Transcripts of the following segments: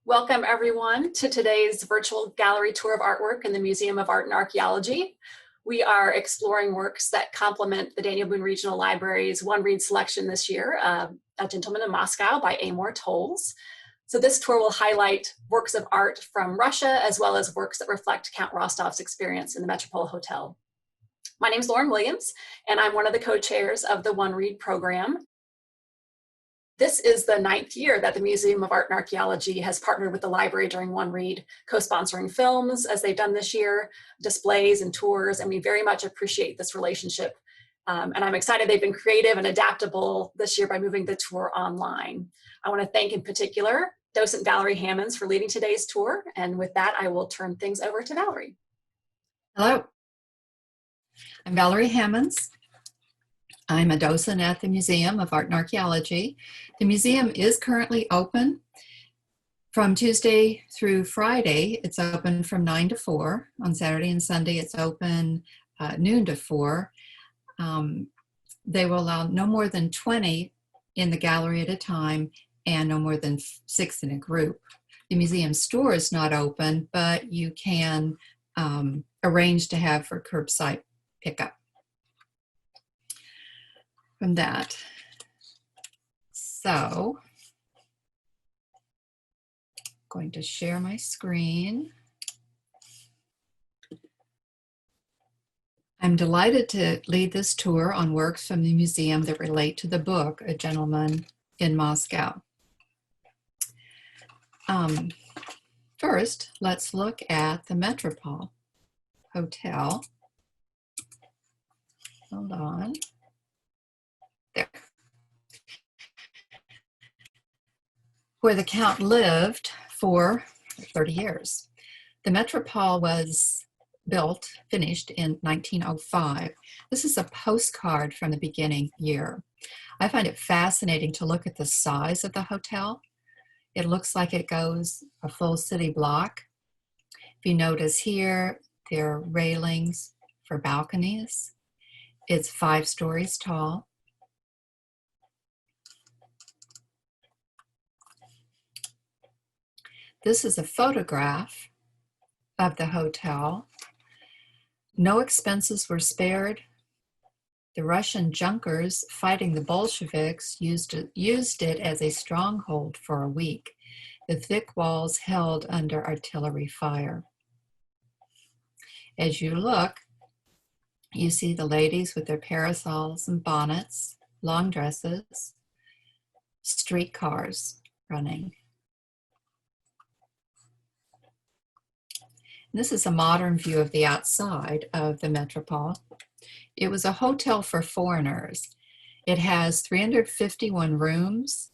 Welcome everyone to today's virtual gallery tour of artwork in the Museum of Art and Archaeology. We are exploring works that complement the Daniel Boone Regional Library's One Read selection this year, A Gentleman in Moscow by Amor Towles. So this tour will highlight works of art from Russia, as well as works that reflect Count Rostov's experience in the Metropol Hotel. My name is Lauren Williams, and I'm one of the co-chairs of the One Read program. This is the 9th year that the Museum of Art and Archaeology has partnered with the library during One Read, co-sponsoring films, as they've done this year, displays and tours, and we very much appreciate this relationship. And I'm excited they've been creative and adaptable this year by moving the tour online. I want to thank in particular docent Valerie Hammons for leading today's tour, and with that, I will turn things over to Valerie. Hello, I'm Valerie Hammons. I'm a docent at the Museum of Art and Archaeology. The museum is currently open from Tuesday through Friday. It's open from 9 to 4. On Saturday and Sunday, it's open noon to 4. They will allow no more than 20 in the gallery at a time and no more than 6 in a group. The museum store is not open, but you can arrange to have for curbside pickup. From that. So, I'm going to share my screen. I'm delighted to lead this tour on works from the museum that relate to the book, A Gentleman in Moscow. First, let's look at the Metropol Hotel. Hold on. There, where the Count lived for 30 years. The Metropol was finished in 1905. This is a postcard from the beginning year. I find it fascinating to look at the size of the hotel. It looks like it goes a full city block. If you notice here, there are railings for balconies. It's 5 stories tall. This is a photograph of the hotel. No expenses were spared. The Russian junkers fighting the Bolsheviks used it as a stronghold for a week. The thick walls held under artillery fire. As you look, you see the ladies with their parasols and bonnets, long dresses, streetcars running. This is a modern view of the outside of the Metropol. It was a hotel for foreigners. It has 351 rooms,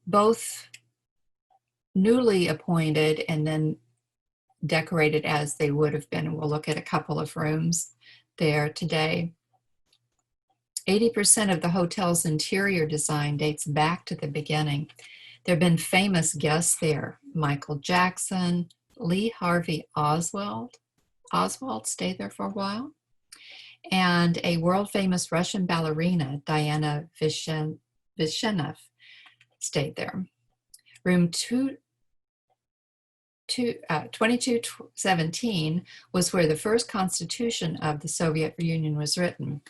both newly appointed and then decorated as they would have been. And we'll look at a couple of rooms there today. 80% of the hotel's interior design dates back to the beginning. There have been famous guests there: Michael Jackson, Lee Harvey Oswald stayed there for a while, and a world-famous Russian ballerina, Diana Vishenev, stayed there. Room 2217 was where the first constitution of the Soviet Union was written.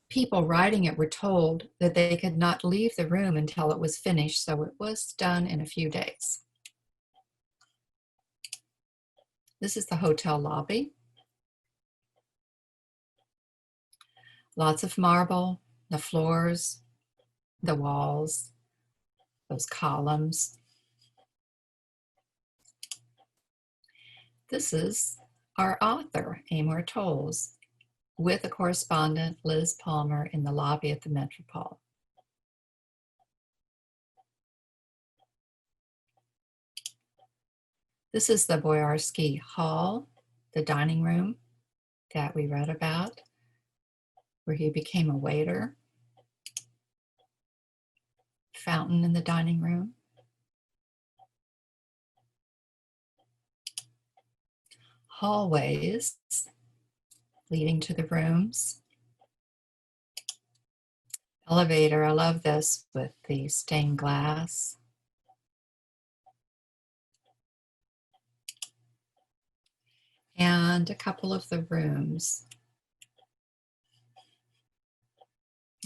People writing it were told that they could not leave the room until it was finished, so it was done in a few days. This is the hotel lobby. Lots of marble, the floors, the walls, those columns. This is our author, Amor Towles, with a correspondent, Liz Palmer, in the lobby at the Metropol. This is the Boyarsky Hall, the dining room that we read about, where he became a waiter. Fountain in the dining room. Hallways leading to the rooms. Elevator, I love this with the stained glass. and a couple of the rooms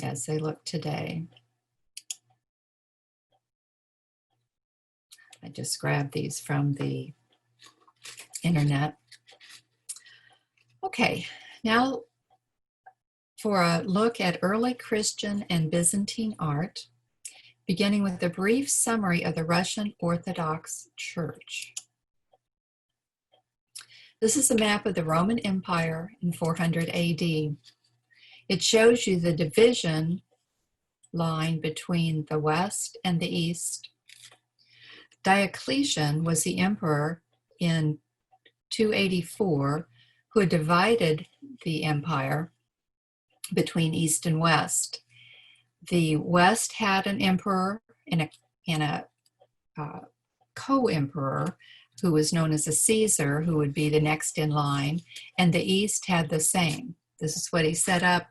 as they look today. I just grabbed these from the internet. Okay, now for a look at early Christian and Byzantine art, beginning with a brief summary of the Russian Orthodox Church. This is a map of the Roman Empire in 400 AD. It shows you the division line between the West and the East. Diocletian was the emperor in 284 who had divided the empire between East and West. The West had an emperor and a co-emperor who was known as a Caesar, who would be the next in line, and the East had the same. This is what he set up.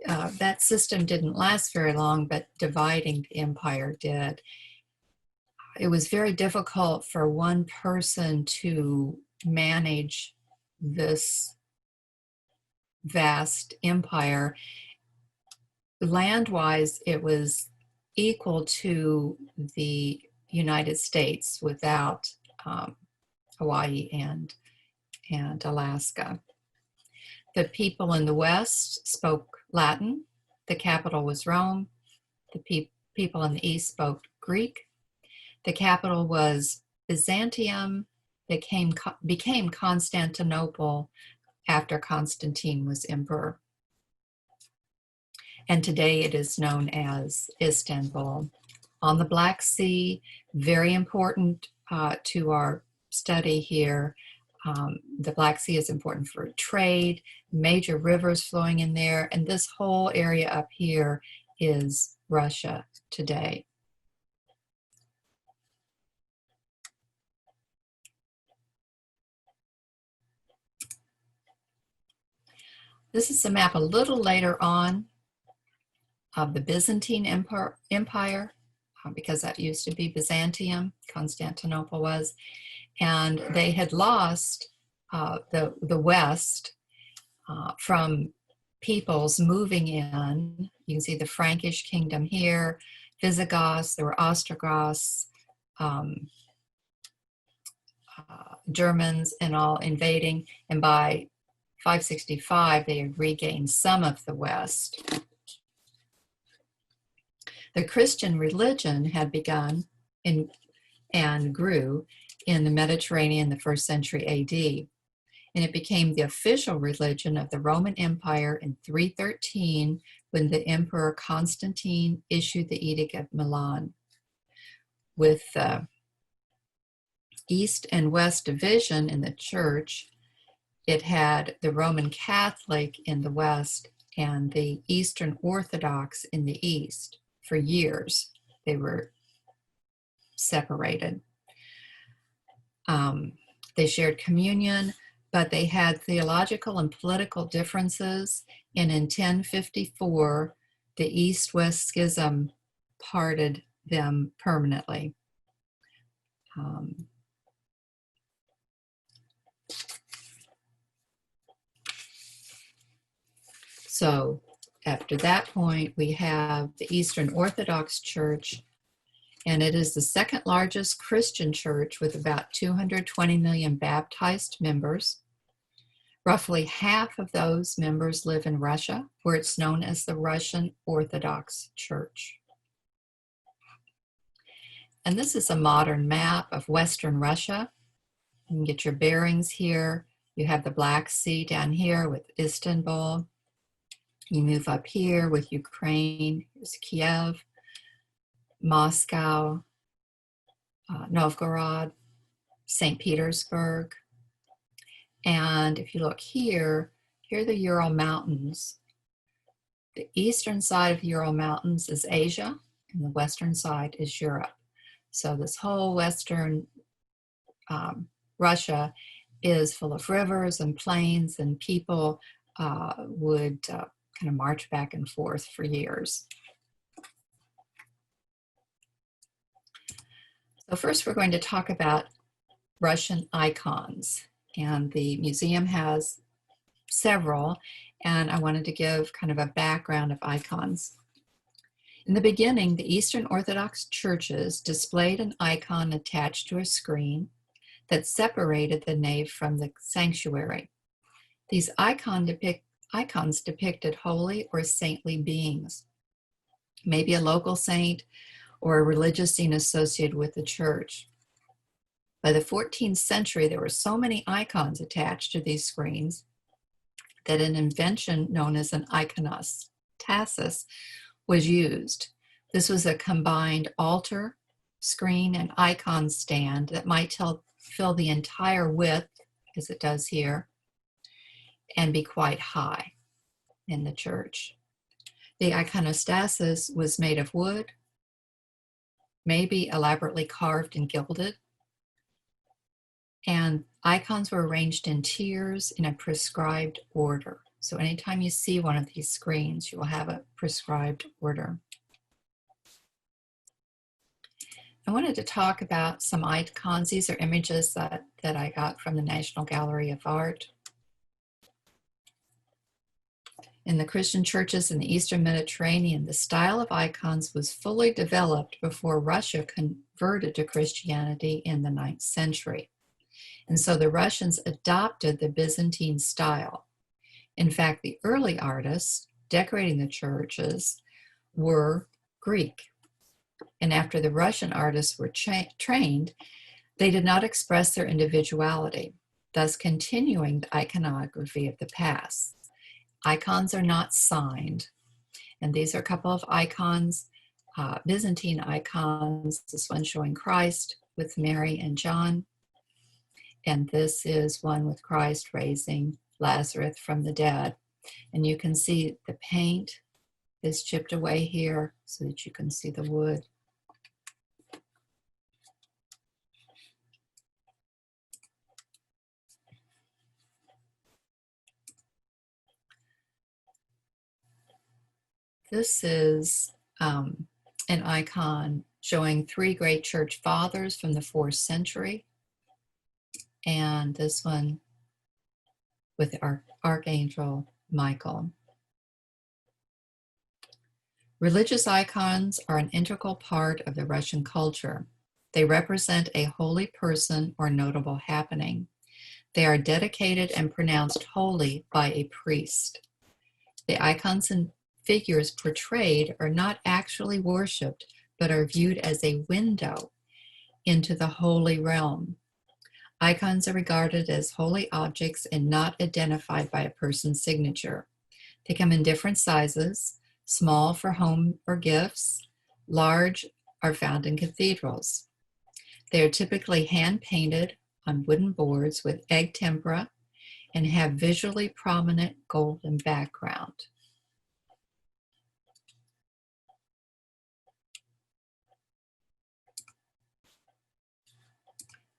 That system didn't last very long, but dividing the empire did. It was very difficult for one person to manage this vast empire. Land-wise, it was equal to the United States without Hawaii and Alaska. The people in the West spoke Latin. The capital was Rome. The people in the East spoke Greek. The capital was Byzantium. It became Constantinople after Constantine was emperor. And today it is known as Istanbul. On the Black Sea, very important to our study here. The Black Sea is important for trade, major rivers flowing in there, and this whole area up here is Russia today. This is a map a little later on of the Byzantine Empire, because that used to be Byzantium, Constantinople was, and they had lost the West from peoples moving in. You can see the Frankish kingdom here, Visigoths, there were Ostrogoths, Germans and all invading, and by 565 they had regained some of the West. The Christian religion had begun and grew in the Mediterranean in the 1st century AD, and it became the official religion of the Roman Empire in 313 when the Emperor Constantine issued the Edict of Milan. With the East and West division in the church, it had the Roman Catholic in the West and the Eastern Orthodox in the East. For years, they were separated. They shared communion, but they had theological and political differences. And in 1054, the East-West Schism parted them permanently. So after that point, we have the Eastern Orthodox Church, and it is the second largest Christian church with about 220 million baptized members. Roughly half of those members live in Russia, where it's known as the Russian Orthodox Church. And this is a modern map of Western Russia. You can get your bearings here. You have the Black Sea down here with Istanbul. You move up here with Ukraine, here's Kiev, Moscow, Novgorod, St. Petersburg. And if you look here, here are the Ural Mountains. The eastern side of the Ural Mountains is Asia, and the western side is Europe. So this whole western Russia is full of rivers and plains, and people would kind of march back and forth for years. So first we're going to talk about Russian icons. and the museum has several, and I wanted to give kind of a background of icons. In the beginning, the Eastern Orthodox churches displayed an icon attached to a screen that separated the nave from the sanctuary. These icons depicted holy or saintly beings, maybe a local saint or a religious scene associated with the church. By the 14th century, there were so many icons attached to these screens that an invention known as an iconostasis was used. This was a combined altar, screen, and icon stand that might fill the entire width, as it does here, and be quite high in the church. The iconostasis was made of wood, maybe elaborately carved and gilded, and icons were arranged in tiers in a prescribed order. So anytime you see one of these screens, you will have a prescribed order. I wanted to talk about some icons. These are images that I got from the National Gallery of Art. In the Christian churches in the Eastern Mediterranean, the style of icons was fully developed before Russia converted to Christianity in the 9th century. And so the Russians adopted the Byzantine style. In fact, the early artists decorating the churches were Greek. And after the Russian artists were trained, they did not express their individuality, thus continuing the iconography of the past. Icons are not signed. And these are a couple of icons, Byzantine icons, this one showing Christ with Mary and John. And this is one with Christ raising Lazarus from the dead. And you can see the paint is chipped away here so that you can see the wood. This is an icon showing 3 great church fathers from the 4th century. And this one with Archangel Michael. Religious icons are an integral part of the Russian culture. They represent a holy person or notable happening. They are dedicated and pronounced holy by a priest. The icons and figures portrayed are not actually worshipped, but are viewed as a window into the holy realm. Icons are regarded as holy objects and not identified by a person's signature. They come in different sizes. Small for home or gifts, large are found in cathedrals. They are typically hand-painted on wooden boards with egg tempera and have visually prominent golden background.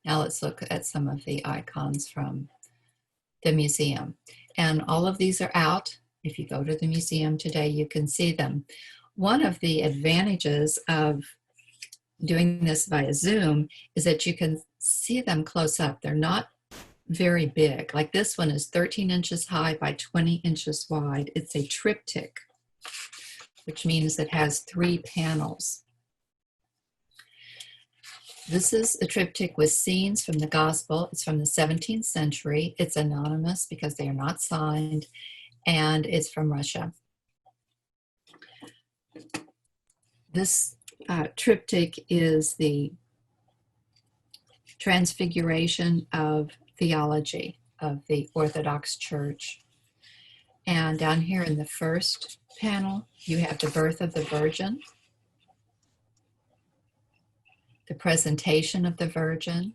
Now let's look at some of the icons from the museum. And all of these are out. If you go to the museum today, you can see them. One of the advantages of doing this via Zoom is that you can see them close up. They're not very big. Like this one is 13 inches high by 20 inches wide. It's a triptych, which means it has 3 panels. This is a triptych with scenes from the gospel. It's from the 17th century. It's anonymous because they are not signed. And it's from Russia. This triptych is the transfiguration of theology of the Orthodox Church. And down here in the first panel, you have the birth of the Virgin, the presentation of the Virgin,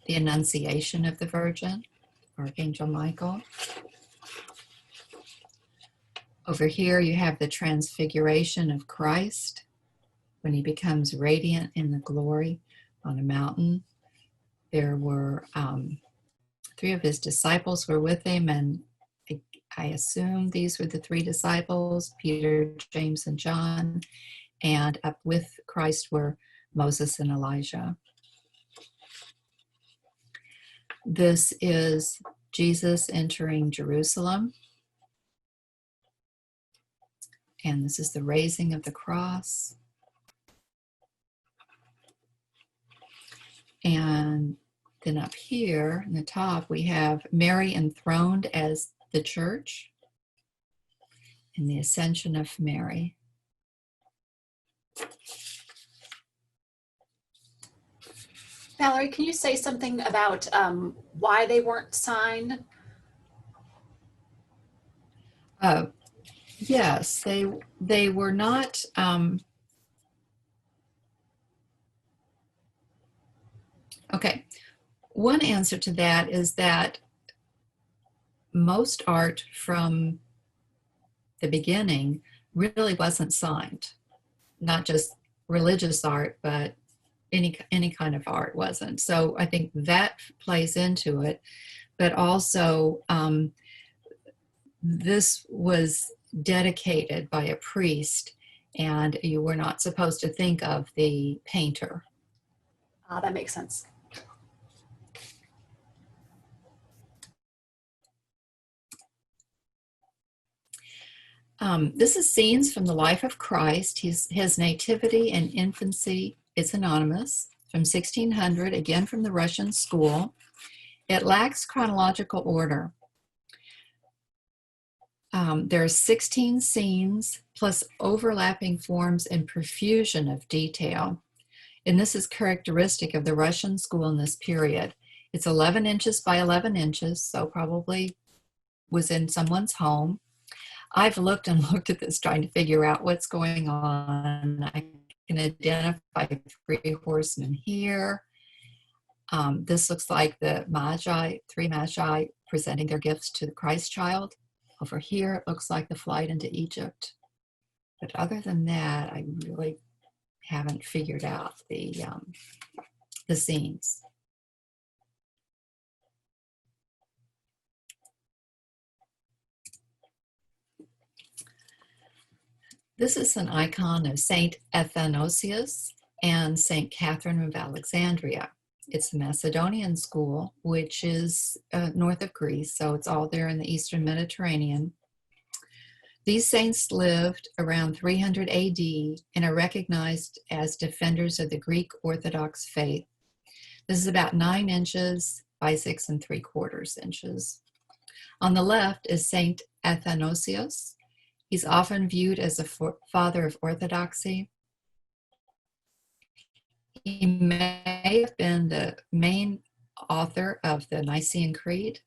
the Annunciation of the Virgin, Archangel Michael. Over here you have the transfiguration of Christ when he becomes radiant in the glory on a mountain. There were 3 of his disciples were with him, and I assume these were the 3 disciples, Peter, James, and John, and up with Christ were Moses and Elijah. This is Jesus entering Jerusalem. And this is the raising of the cross. And then up here in the top, we have Mary enthroned as the church and the ascension of Mary. Valerie, can you say something about why they weren't signed? Yes, they were not. Okay, one answer to that is that most art from the beginning really wasn't signed. Not just religious art, but any kind of art wasn't. So I think that plays into it. But also, this was dedicated by a priest, and you were not supposed to think of the painter. That makes sense. This is scenes from the life of Christ. His nativity and infancy is anonymous from 1600, again from the Russian school. It lacks chronological order. There are 16 scenes plus overlapping forms and profusion of detail. And this is characteristic of the Russian school in this period. It's 11 inches by 11 inches, so probably was in someone's home. I've looked and looked at this trying to figure out what's going on. I can identify 3 horsemen here. This looks like the Magi, 3 Magi presenting their gifts to the Christ child. Over here, it looks like the flight into Egypt. But other than that, I really haven't figured out the scenes. This is an icon of Saint Athanasius and Saint Catherine of Alexandria. It's the Macedonian school, which is north of Greece, so it's all there in the Eastern Mediterranean. These saints lived around 300 AD and are recognized as defenders of the Greek Orthodox faith. This is about 9 inches by 6 3/4 inches. On the left is Saint Athanasius. He's often viewed as a father of orthodoxy. He may have been the main author of the Nicene Creed.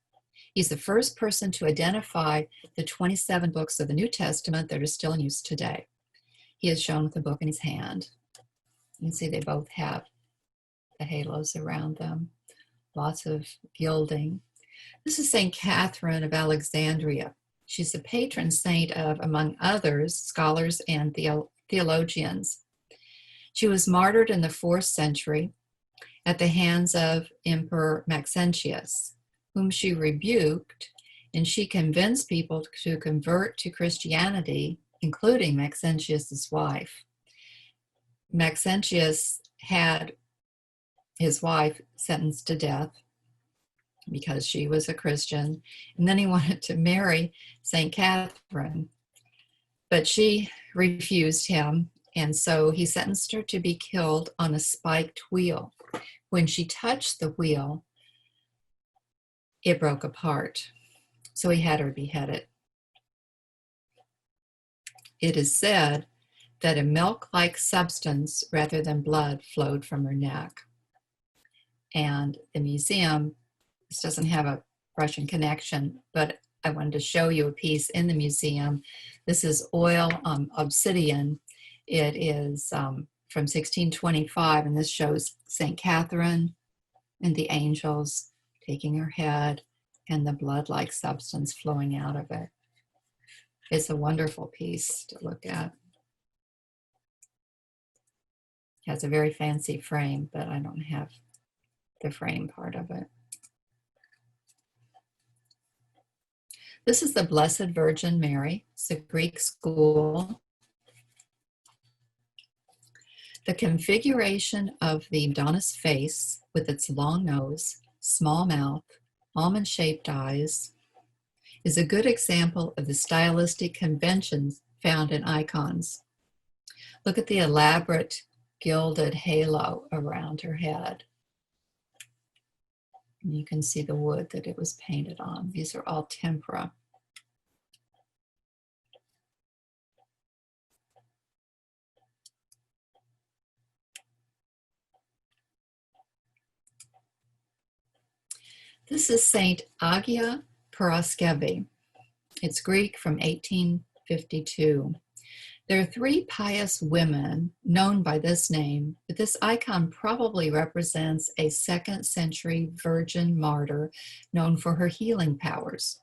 He's the first person to identify the 27 books of the New Testament that are still in use today. He is shown with a book in his hand. You can see they both have the halos around them, lots of gilding. This is St. Catherine of Alexandria. She's the patron saint of, among others, scholars and theologians. She was martyred in the 4th century at the hands of Emperor Maxentius, whom she rebuked, and she convinced people to convert to Christianity, including Maxentius's wife. Maxentius had his wife sentenced to death because she was a Christian, and then he wanted to marry St. Catherine, but she refused him, and so he sentenced her to be killed on a spiked wheel. When she touched the wheel, it broke apart, so he had her beheaded. It is said that a milk-like substance rather than blood flowed from her neck. And the museum, this doesn't have a Russian connection, but I wanted to show you a piece in the museum. This is oil obsidian. It is from 1625, and this shows St. Catherine and the angels taking her head and the blood-like substance flowing out of it. It's a wonderful piece to look at. It has a very fancy frame, but I don't have the frame part of it. This is the Blessed Virgin Mary. It's a Greek school. The configuration of the Madonna's face with its long nose, small mouth, almond-shaped eyes, is a good example of the stylistic conventions found in icons. Look at the elaborate gilded halo around her head. And you can see the wood that it was painted on. These are all tempera. This is Saint Agia Paraskevi. It's Greek from 1852. There are 3 pious women known by this name, but this icon probably represents a 2nd century virgin martyr known for her healing powers.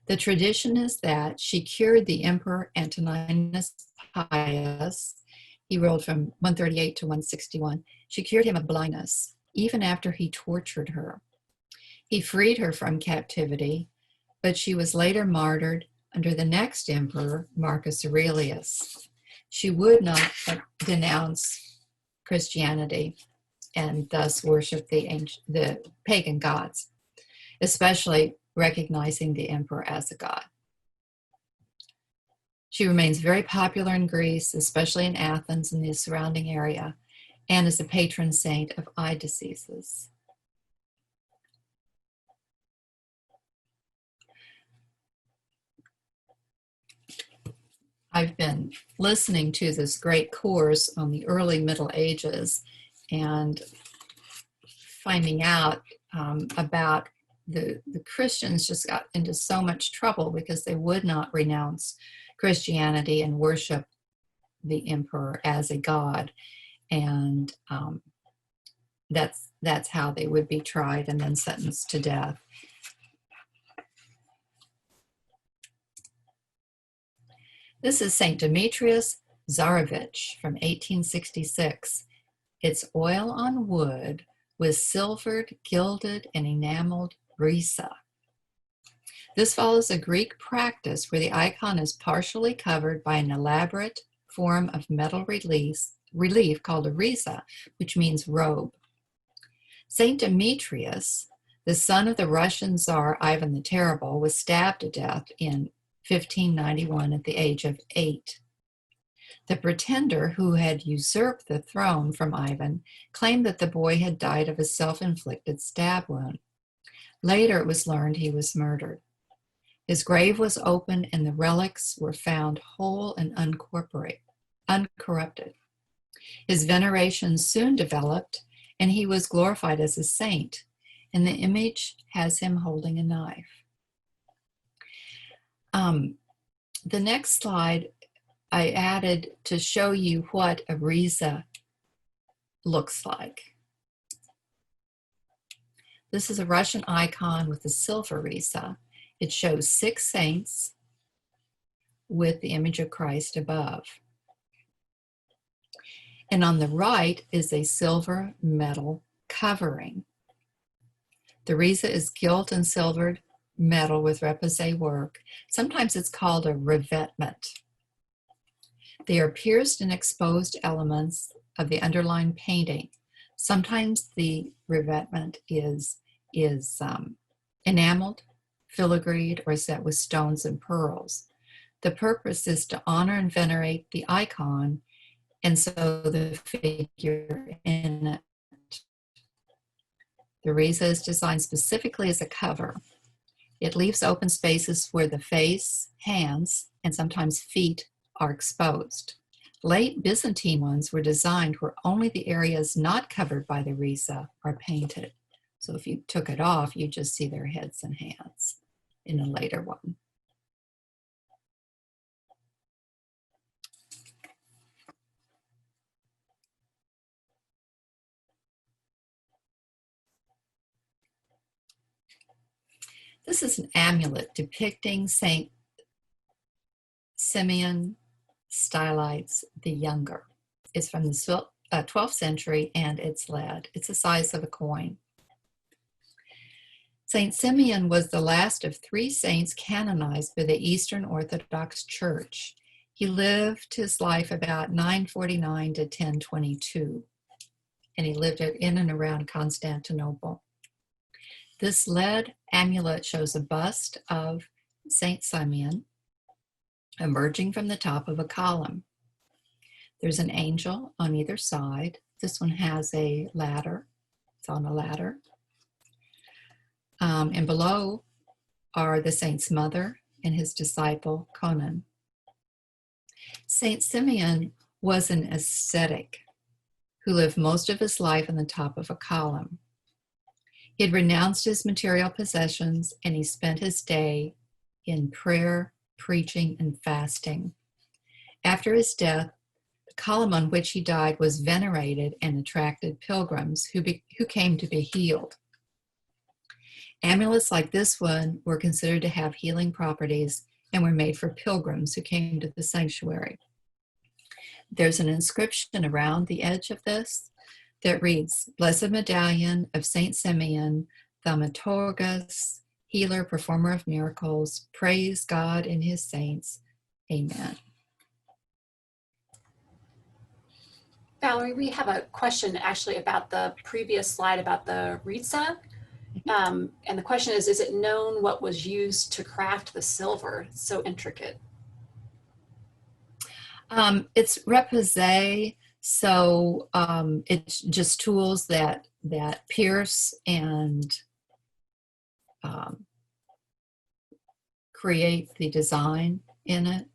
The tradition is that she cured the Emperor Antoninus Pius. He ruled from 138 to 161. She cured him of blindness, even after he tortured her. He freed her from captivity, but she was later martyred under the next emperor, Marcus Aurelius. She would not denounce Christianity and thus worship the pagan gods, especially recognizing the emperor as a god. She remains very popular in Greece, especially in Athens and the surrounding area, and is a patron saint of eye diseases. I've been listening to this great course on the early Middle Ages and finding out about the Christians just got into so much trouble because they would not renounce Christianity and worship the emperor as a god. And that's how they would be tried and then sentenced to death. This is St. Demetrius Zarevich from 1866. It's oil on wood with silvered, gilded, and enameled riza. This follows a Greek practice where the icon is partially covered by an elaborate form of metal relief called a riza, which means robe. St. Demetrius, the son of the Russian Tsar Ivan the Terrible, was stabbed to death in 1591 at the age of 8. The pretender who had usurped the throne from Ivan claimed that the boy had died of a self-inflicted stab wound. Later it was learned he was murdered. His grave was opened and the relics were found whole and uncorrupted. His veneration soon developed and he was glorified as a saint, and the image has him holding a knife. The next slide I added to show you what a riza looks like. This is a Russian icon with a silver riza. It shows 6 saints with the image of Christ above. And on the right is a silver metal covering. The riza is gilt and silvered metal with repoussé work. Sometimes it's called a revetment. They are pierced and exposed elements of the underlying painting. Sometimes the revetment is enameled, filigreed, or set with stones and pearls. The purpose is to honor and venerate the icon, and so the figure in it. The riza is designed specifically as a cover. It leaves open spaces where the face, hands, and sometimes feet are exposed. Late Byzantine ones were designed where only the areas not covered by the riza are painted. So if you took it off, you just see their heads and hands in a later one. This is an amulet depicting Saint Symeon Stylites the Younger. It's from the 12th century and it's lead. It's the size of a coin. Saint Symeon was the last of 3 saints canonized by the Eastern Orthodox Church. He lived his life about 949 to 1022, and he lived in and around Constantinople. This lead amulet shows a bust of Saint Symeon emerging from the top of a column. There's an angel on either side. This one has a ladder. It's on a ladder. And below are the saint's mother and his disciple, Conan. Saint Symeon was an ascetic who lived most of his life on the top of a column. He had renounced his material possessions, and he spent his day in prayer, preaching, and fasting. After his death, the column on which he died was venerated and attracted pilgrims who came to be healed. Amulets like this one were considered to have healing properties and were made for pilgrims who came to the sanctuary. There's an inscription around the edge of this that reads, "Blessed Medallion of Saint Symeon, Thaumaturgus, healer, performer of miracles, praise God and his saints. Amen." Valerie, we have a question actually about the previous slide about the Riza. And the question is it known what was used to craft the silver? It's so intricate. It's repoussé, so it's just tools that pierce and create the design in it.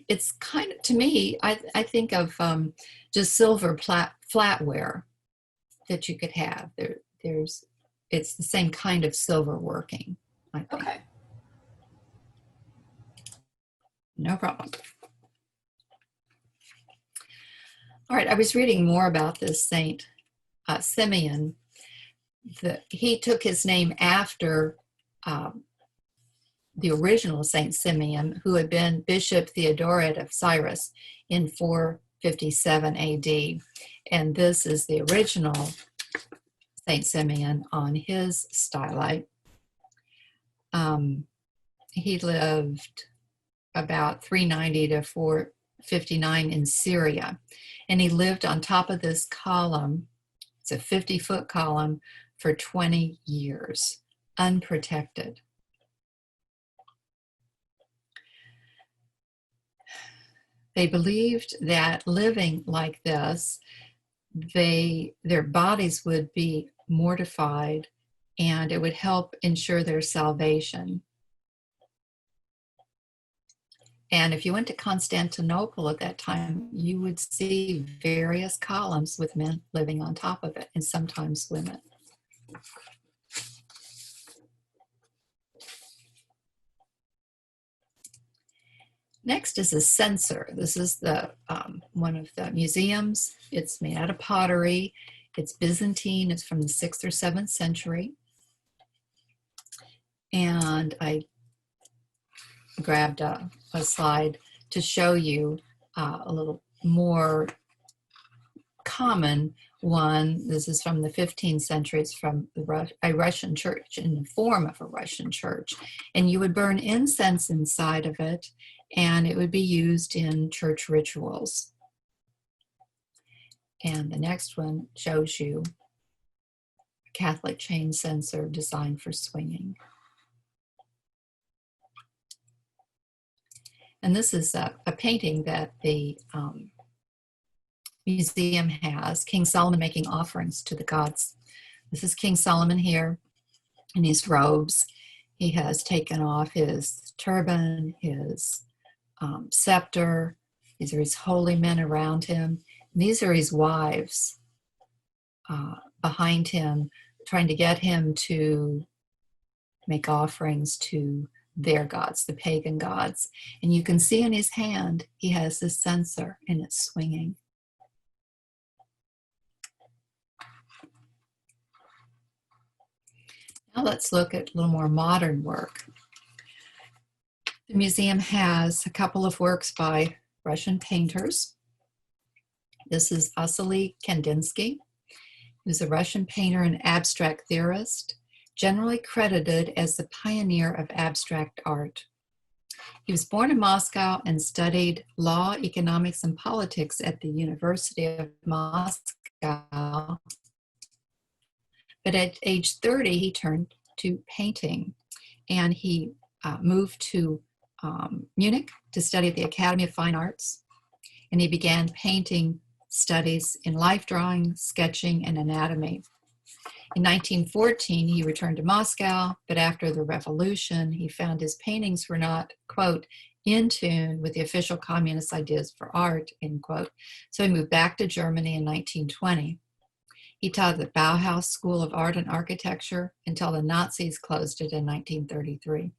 It's kind of, to me, I think of just silver flatware that you could have. It's the same kind of silver working, I think. Okay. No problem. All right, I was reading more about this Saint Symeon. He took his name after the original Saint Symeon, who had been Bishop Theodoret of Cyrus in 457 AD. And this is the original Saint Symeon on his stylite. He lived about 390 to 459 in Syria. And he lived on top of this column. It's a 50-foot column for 20 years, unprotected. They believed that living like this, their bodies would be mortified and it would help ensure their salvation. And if you went to Constantinople at that time, you would see various columns with men living on top of it, and sometimes women. Next is a censer. This is the one of the museums. It's made out of pottery. It's Byzantine. It's from the 6th or 7th century. And I grabbed a slide to show you a little more common one. This is from the 15th century. It's from a Russian church, in the form of a Russian church. And you would burn incense inside of it, and it would be used in church rituals. And the next one shows you a Catholic chain censer designed for swinging. And this is a painting that the museum has, King Solomon making offerings to the gods. This is King Solomon here in his robes. He has taken off his turban, his scepter. These are his holy men around him. And these are his wives behind him, trying to get him to make offerings to their gods, the pagan gods. And you can see in his hand, he has this censer and it's swinging. Now let's look at a little more modern work. The museum has a couple of works by Russian painters. This is Vasily Kandinsky, who's a Russian painter and abstract theorist, generally credited as the pioneer of abstract art. He was born in Moscow and studied law, economics, and politics at the University of Moscow. But at age 30, he turned to painting, and he moved to Munich to study at the Academy of Fine Arts, and he began painting studies in life drawing, sketching, and anatomy. In 1914, he returned to Moscow, but after the revolution, he found his paintings were not, quote, in tune with the official communist ideas for art, end quote. So he moved back to Germany in 1920. He taught at the Bauhaus School of Art and Architecture until the Nazis closed it in 1933.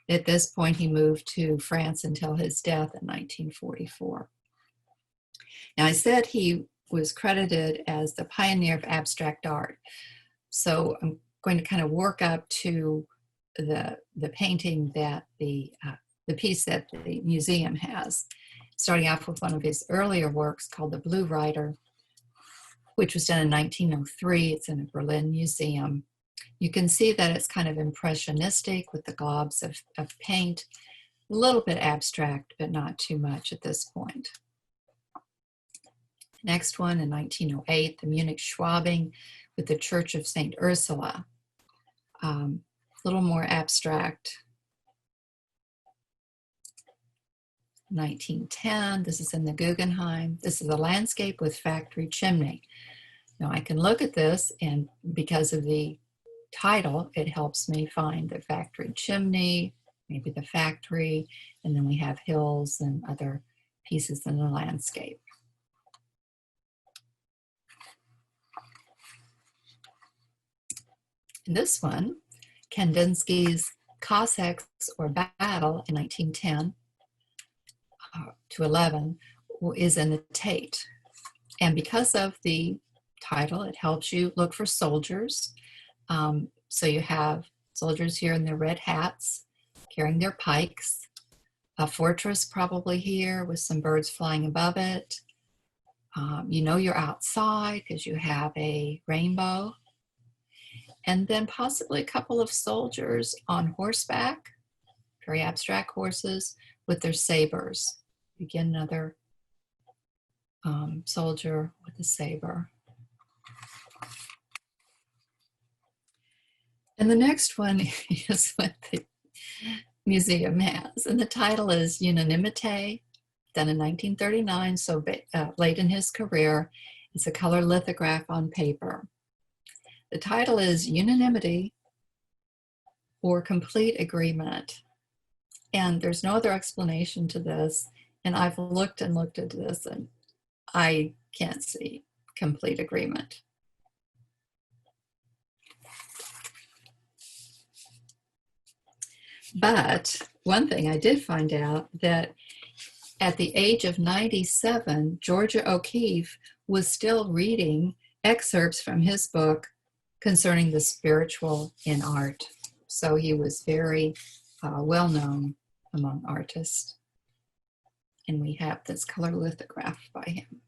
At this point, he moved to France until his death in 1944. Now, I said he was credited as the pioneer of abstract art. So I'm going to kind of work up to the painting that the piece that the museum has, starting off with one of his earlier works called The Blue Rider, which was done in 1903. It's in the Berlin Museum. You can see that it's kind of impressionistic with the globs of paint, a little bit abstract, but not too much at this point. Next one in 1908, the Munich Schwabing with the Church of St. Ursula. A little more abstract. 1910, this is in the Guggenheim. This is a landscape with factory chimney. Now I can look at this, and because of the title, it helps me find the factory chimney, maybe the factory, and then we have hills and other pieces in the landscape. This one, Kandinsky's Cossacks or Battle in 1910 to 11, is in the Tate. And because of the title, it helps you look for soldiers. So you have soldiers here in their red hats, carrying their pikes, a fortress probably here with some birds flying above it. You know you're outside because you have a rainbow. And then possibly a couple of soldiers on horseback, very abstract horses, with their sabers. Again, another soldier with a saber. And the next one is what the museum has. And the title is Unanimité, done in 1939, so late in his career. It's a color lithograph on paper. The title is Unanimity or Complete Agreement. And there's no other explanation to this. And I've looked and looked at this, and I can't see complete agreement. But one thing I did find out, that at the age of 97, Georgia O'Keeffe was still reading excerpts from his book concerning the spiritual in art. So he was very well known among artists. And we have this color lithograph by him.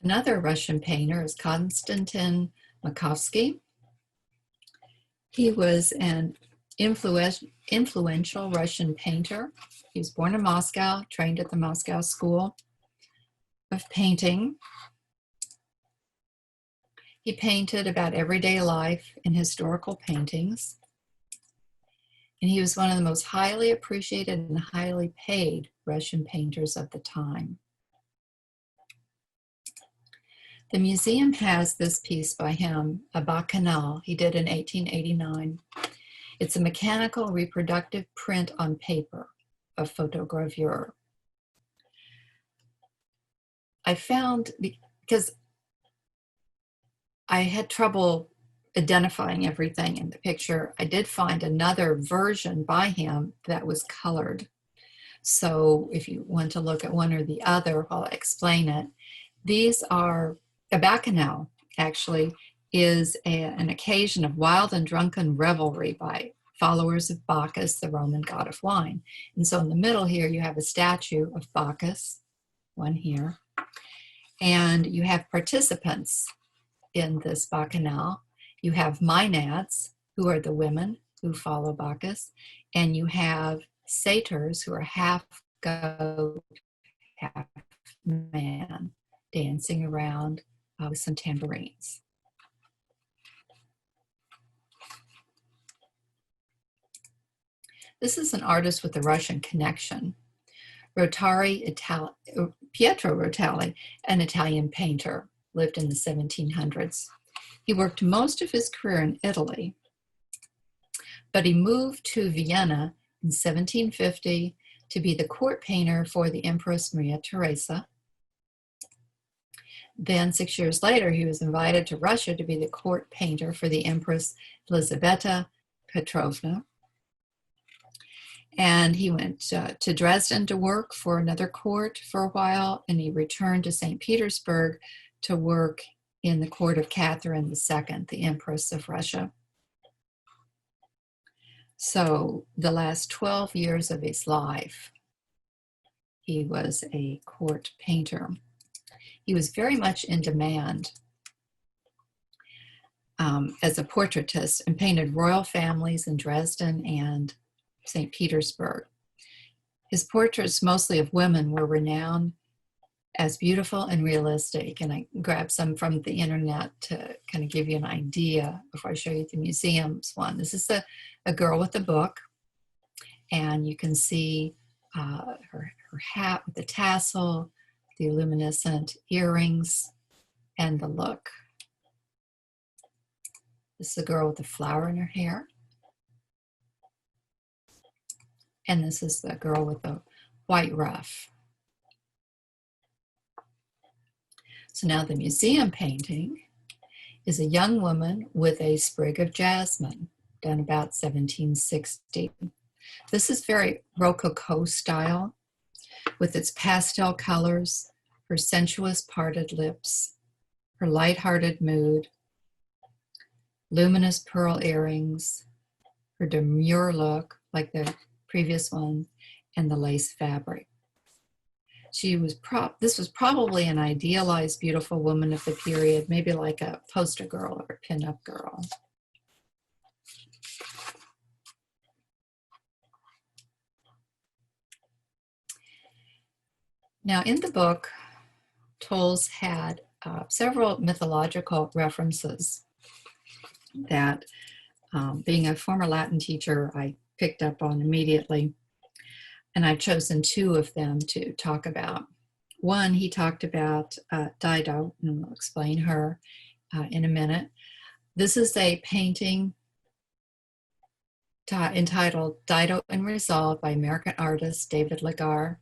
Another Russian painter is Konstantin Makovsky. He was an influential Russian painter. He was born in Moscow, trained at the Moscow School of Painting. He painted about everyday life and historical paintings. And he was one of the most highly appreciated and highly paid Russian painters of the time. The museum has this piece by him, a Bacchanal, he did in 1889. It's a mechanical reproductive print on paper of photogravure. I found, because I had trouble identifying everything in the picture, I did find another version by him that was colored. So if you want to look at one or the other while I explain it, these are, a bacchanal actually is an occasion of wild and drunken revelry by followers of Bacchus, the Roman god of wine. And so in the middle here, you have a statue of Bacchus, one here, and you have participants in this bacchanal. You have Maenads, who are the women who follow Bacchus, and you have satyrs, who are half goat, half man, dancing around with some tambourines. This is an artist with a Russian connection. Pietro Rotari, an Italian painter, lived in the 1700s. He worked most of his career in Italy, but he moved to Vienna in 1750 to be the court painter for the Empress Maria Theresa. Then 6 years later, he was invited to Russia to be the court painter for the Empress Elizaveta Petrovna. And he went to Dresden to work for another court for a while, and he returned to St. Petersburg to work in the court of Catherine II, the Empress of Russia. So the last 12 years of his life, he was a court painter. He was very much in demand as a portraitist and painted royal families in Dresden and St. Petersburg. His portraits, mostly of women, were renowned as beautiful and realistic. And I grabbed some from the internet to kind of give you an idea before I show you the museum's one. This is a girl with a book, and you can see her hat with the tassel, the luminescent earrings, and the look. This is a girl with a flower in her hair. And this is the girl with the white ruff. So now the museum painting is a young woman with a sprig of jasmine, done about 1760. This is very Rococo style, with its pastel colors, her sensuous parted lips, her light-hearted mood, luminous pearl earrings, her demure look, like the previous one, and the lace fabric. This was probably an idealized, beautiful woman of the period, maybe like a poster girl or a pinup girl. Now, in the book, Towles had several mythological references that, being a former Latin teacher, I picked up on immediately. And I've chosen two of them to talk about. One, he talked about Dido, and I'll explain her in a minute. This is a painting entitled Dido in Resolve by American artist David Lagar.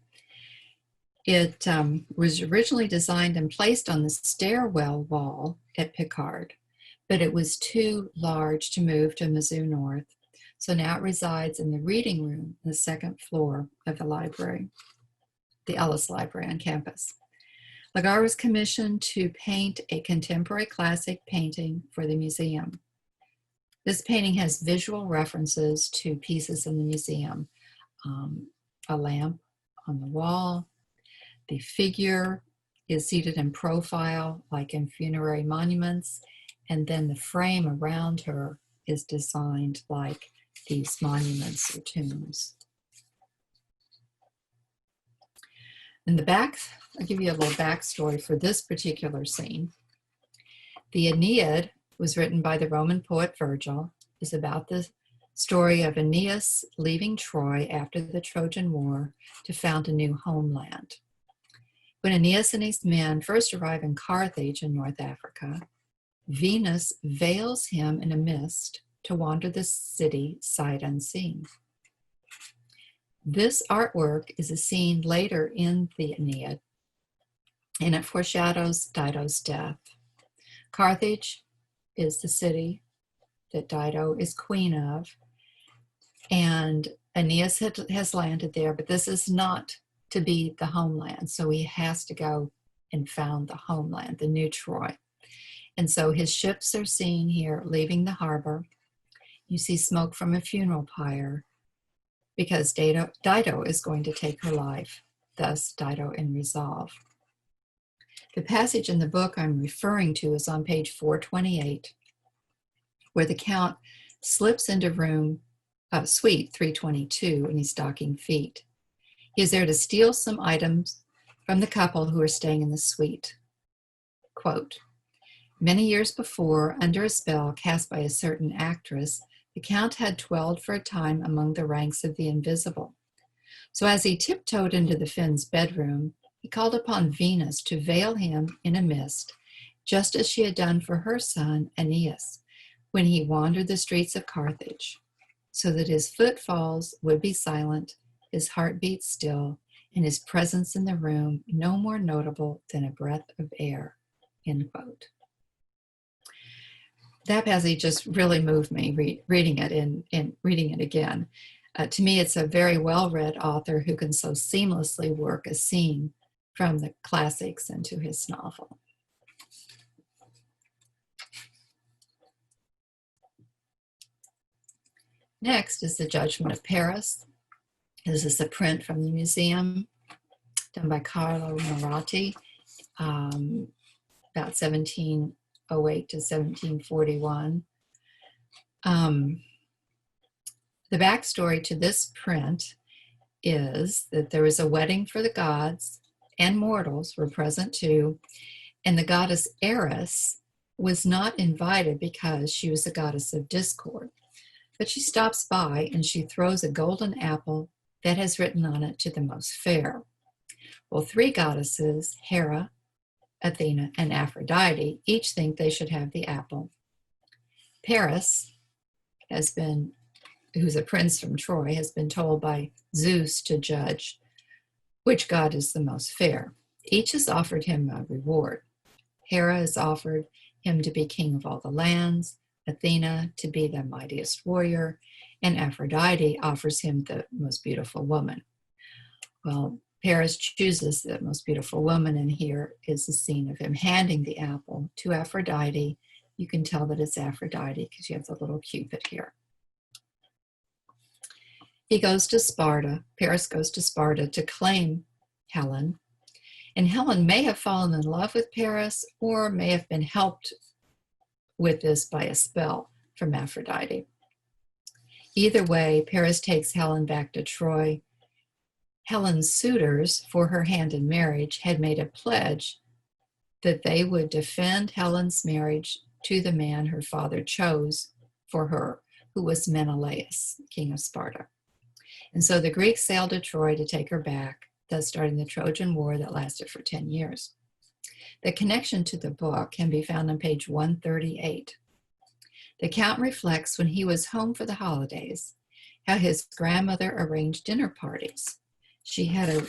It was originally designed and placed on the stairwell wall at Picard, but it was too large to move to Mizzou North. So now it resides in the reading room, the second floor of the library, the Ellis Library on campus. Lagar was commissioned to paint a contemporary classic painting for the museum. This painting has visual references to pieces in the museum. A lamp on the wall. The figure is seated in profile, like in funerary monuments, and then the frame around her is designed like these monuments or tombs. In the back, I'll give you a little backstory for this particular scene. The Aeneid was written by the Roman poet Virgil. It's about the story of Aeneas leaving Troy after the Trojan War to found a new homeland. When Aeneas and his men first arrive in Carthage in North Africa, Venus veils him in a mist to wander the city sight unseen. This artwork is a scene later in the Aeneid, and it foreshadows Dido's death. Carthage is the city that Dido is queen of, and Aeneas has landed there, but this is not to be the homeland, so he has to go and found the homeland, the new Troy. And so his ships are seen here leaving the harbor. You see smoke from a funeral pyre because Dido is going to take her life, thus Dido in Resolve. The passage in the book I'm referring to is on page 428, where the Count slips into suite 322 in his stocking feet. He is there to steal some items from the couple who are staying in the suite. Quote, Many years before, under a spell cast by a certain actress, the Count had dwelled for a time among the ranks of the invisible. So as he tiptoed into the Finn's bedroom, he called upon Venus to veil him in a mist, just as she had done for her son Aeneas when he wandered the streets of Carthage, so that his footfalls would be silent, his heartbeat still, and his presence in the room no more notable than a breath of air, end quote. That passage just really moved me reading it and reading it again. To me, it's a very well-read author who can so seamlessly work a scene from the classics into his novel. Next is The Judgment of Paris. This is a print from the museum done by Carlo Maratti, about 1708 to 1741. The backstory to this print is that there was a wedding for the gods, and mortals were present too, and the goddess Eris was not invited because she was a goddess of discord. But she stops by and she throws a golden apple that has written on it, "To the most fair." Well, three goddesses, Hera, Athena, and Aphrodite, each think they should have the apple. Paris who's a prince from Troy, has been told by Zeus to judge which god is the most fair. Each has offered him a reward. Hera has offered him to be king of all the lands, Athena to be the mightiest warrior, and Aphrodite offers him the most beautiful woman. Well, Paris chooses the most beautiful woman, and here is the scene of him handing the apple to Aphrodite. You can tell that it's Aphrodite because you have the little cupid here. He goes to Sparta, Paris goes to Sparta to claim Helen, and Helen may have fallen in love with Paris or may have been helped with this by a spell from Aphrodite. Either way, Paris takes Helen back to Troy. Helen's suitors for her hand in marriage had made a pledge that they would defend Helen's marriage to the man her father chose for her, who was Menelaus, king of Sparta. And so the Greeks sailed to Troy to take her back, thus starting the Trojan War that lasted for 10 years. The connection to the book can be found on page 138. The Count reflects when he was home for the holidays, how his grandmother arranged dinner parties. She had a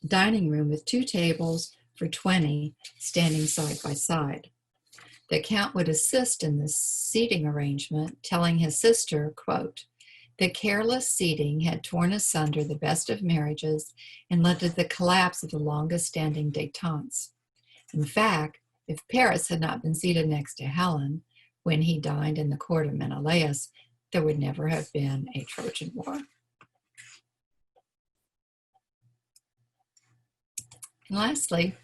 dining room with 2 tables for 20 standing side by side. The Count would assist in this seating arrangement, telling his sister, quote, "The careless seating had torn asunder the best of marriages and led to the collapse of the longest standing détentes. In fact, if Paris had not been seated next to Helen when he dined in the court of Menelaus, there would never have been a Trojan War." And lastly,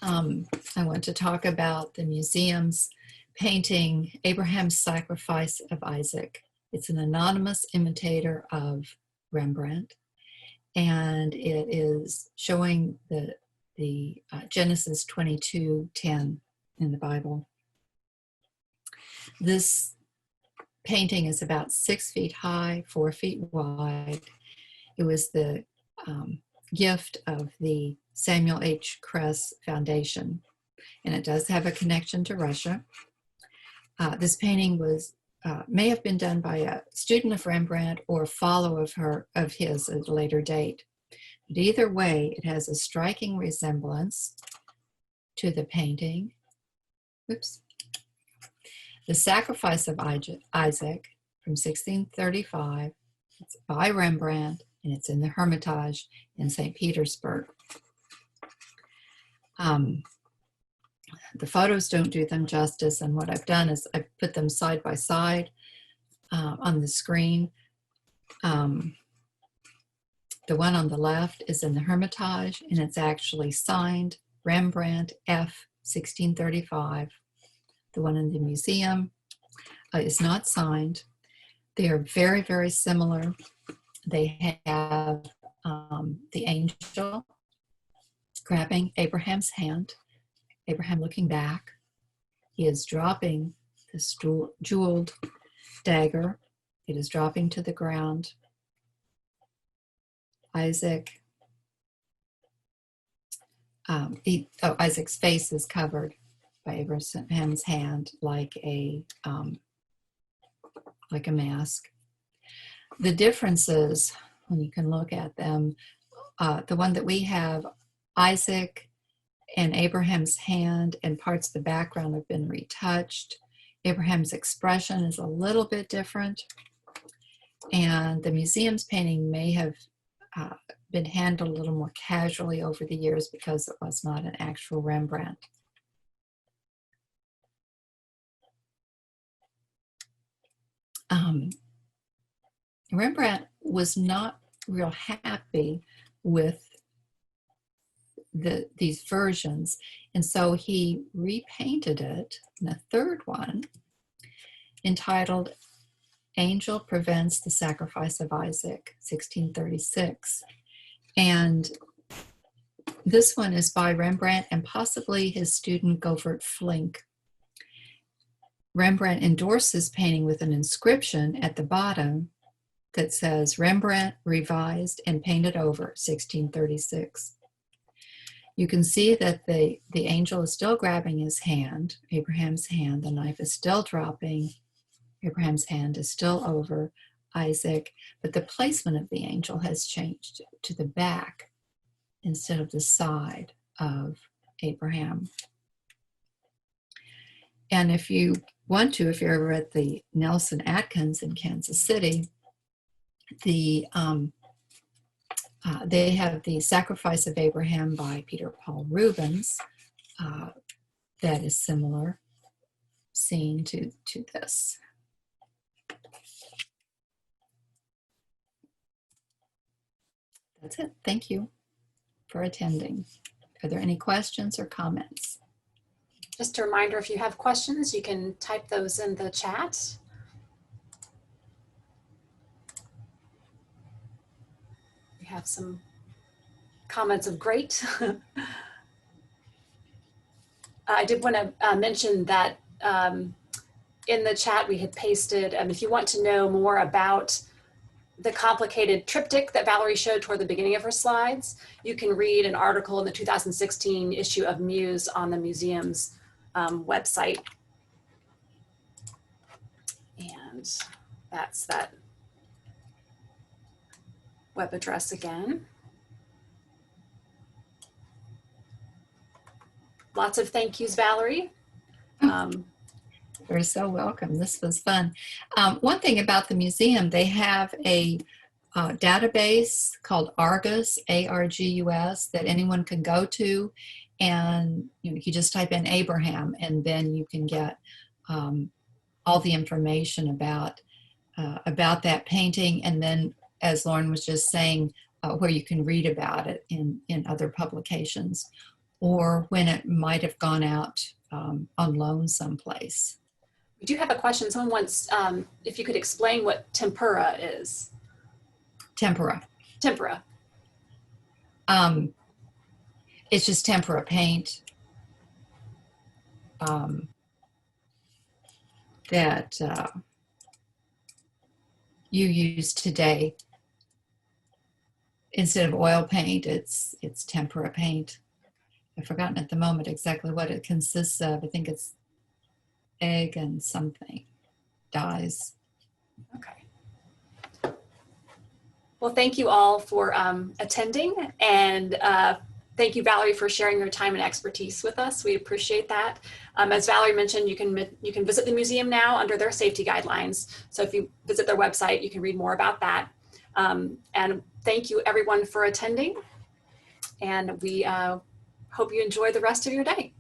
I want to talk about the museum's painting, Abraham's Sacrifice of Isaac. It's an anonymous imitator of Rembrandt, and it is showing the Genesis 22:10 in the Bible. This painting is about 6 feet high, 4 feet wide. It was the gift of the Samuel H. Kress Foundation, and it does have a connection to Russia. This painting may have been done by a student of Rembrandt or a follower of his at a later date. But either way, it has a striking resemblance to the painting. Oops. The Sacrifice of Isaac from 1635. It's by Rembrandt, and it's in the Hermitage in St. Petersburg. The photos don't do them justice, and what I've done is I've put them side by side on the screen. The one on the left is in the Hermitage, and it's actually signed Rembrandt F. 1635. The one in the museum is not signed. They are very, very similar. They have the angel grabbing Abraham's hand, Abraham looking back. He is dropping this jeweled dagger. It is dropping to the ground. Isaac's face is covered by Abraham's hand like a mask. The differences, when you can look at them, the one that we have, Isaac and Abraham's hand and parts of the background have been retouched. Abraham's expression is a little bit different, and the museum's painting may have been handled a little more casually over the years because it was not an actual Rembrandt. Rembrandt was not real happy with these versions, and so he repainted it in a third one entitled Angel Prevents the Sacrifice of Isaac, 1636. And this one is by Rembrandt and possibly his student Govert Flink. Rembrandt endorsed this painting with an inscription at the bottom that says, Rembrandt revised and painted over, 1636. You can see that the angel is still grabbing his hand, Abraham's hand. The knife is still dropping. Abraham's hand is still over Isaac, but the placement of the angel has changed to the back instead of the side of Abraham. And if you want to, if you're ever at the Nelson Atkins in Kansas City, they have the Sacrifice of Abraham by Peter Paul Rubens that is similar scene to this. That's it. Thank you for attending. Are there any questions or comments? Just a reminder, if you have questions, you can type those in the chat. We have some comments of great. I did want to mention that in the chat we had pasted, if you want to know more about the complicated triptych that Valerie showed toward the beginning of her slides, you can read an article in the 2016 issue of Muse on the museum's website. And that's that web address again. Lots of thank yous, Valerie. You're so welcome. This was fun. One thing about the museum, they have a database called Argus, A-R-G-U-S, that anyone can go to, and you just type in Abraham, and then you can get all the information about that painting, and then, as Lauren was just saying, where you can read about it in other publications, or when it might have gone out on loan someplace. We do have a question. Someone wants if you could explain what tempera is. Tempera. Tempera. It's just tempera paint that you use today. Instead of oil paint, it's tempera paint. I've forgotten at the moment exactly what it consists of. I think it's egg and something, dyes. Okay. Well, thank you all for attending, and thank you, Valerie, for sharing your time and expertise with us. We appreciate that. As Valerie mentioned, you can visit the museum now under their safety guidelines. So if you visit their website, you can read more about that. And thank you, everyone, for attending. And we hope you enjoy the rest of your day.